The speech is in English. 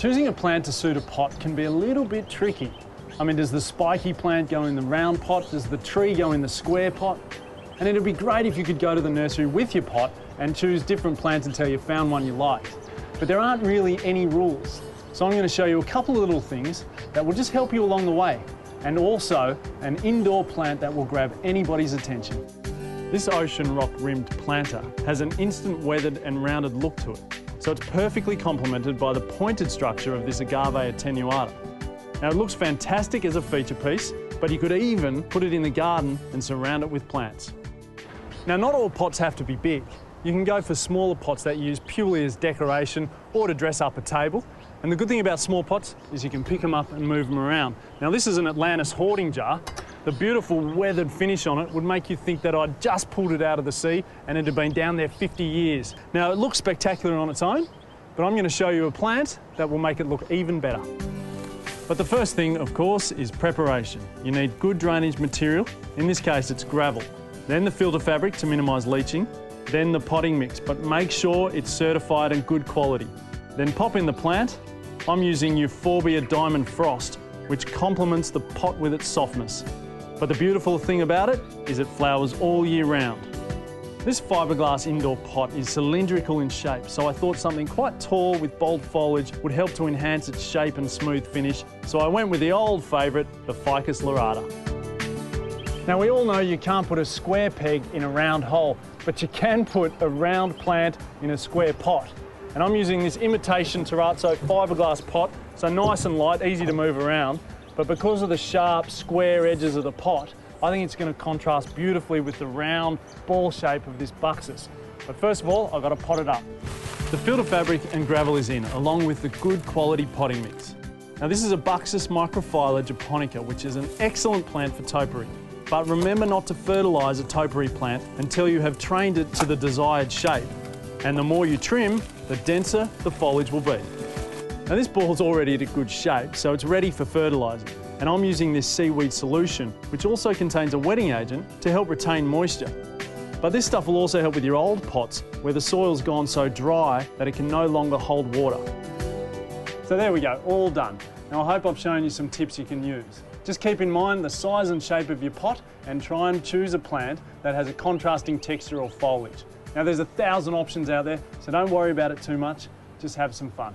Choosing a plant to suit a pot can be a little bit tricky. I mean, does the spiky plant go in the round pot? Does the tree go in the square pot? And it'd be great if you could go to the nursery with your pot and choose different plants until you found one you liked. But there aren't really any rules. So I'm going to show you a couple of little things that will just help you along the way. And also an indoor plant that will grab anybody's attention. This ocean rock rimmed planter has an instant weathered and rounded look to it. So it's perfectly complemented by the pointed structure of this Agave attenuata. Now it looks fantastic as a feature piece, but you could even put it in the garden and surround it with plants. Now not all pots have to be big. You can go for smaller pots that you use purely as decoration or to dress up a table. And the good thing about small pots is you can pick them up and move them around. Now this is an Atlantis hoarding jar. The beautiful weathered finish on it would make you think that I'd just pulled it out of the sea and it had been down there 50 years. Now it looks spectacular on its own, but I'm going to show you a plant that will make it look even better. But the first thing, of course, is preparation. You need good drainage material. In this case, it's gravel. Then the filter fabric to minimise leaching. Then the potting mix, but make sure it's certified and good quality. Then pop in the plant. I'm using Euphorbia Diamond Frost, which complements the pot with its softness. But the beautiful thing about it is it flowers all year round. This fiberglass indoor pot is cylindrical in shape, so I thought something quite tall with bold foliage would help to enhance its shape and smooth finish, so I went with the old favourite, the Ficus lyrata. Now we all know you can't put a square peg in a round hole, but you can put a round plant in a square pot. And I'm using this imitation terrazzo fiberglass pot, so nice and light, easy to move around. But because of the sharp, square edges of the pot, I think it's going to contrast beautifully with the round ball shape of this Buxus. But first of all, I've got to pot it up. The filter fabric and gravel is in, along with the good quality potting mix. Now this is a Buxus microphylla japonica, which is an excellent plant for topiary. But remember not to fertilise a topiary plant until you have trained it to the desired shape. And the more you trim, the denser the foliage will be. Now this ball's already at a good shape, so it's ready for fertilising. And I'm using this seaweed solution, which also contains a wetting agent to help retain moisture. But this stuff will also help with your old pots, where the soil's gone so dry that it can no longer hold water. So there we go, all done. Now I hope I've shown you some tips you can use. Just keep in mind the size and shape of your pot and try and choose a plant that has a contrasting texture or foliage. Now there's 1,000 options out there, so don't worry about it too much, just have some fun.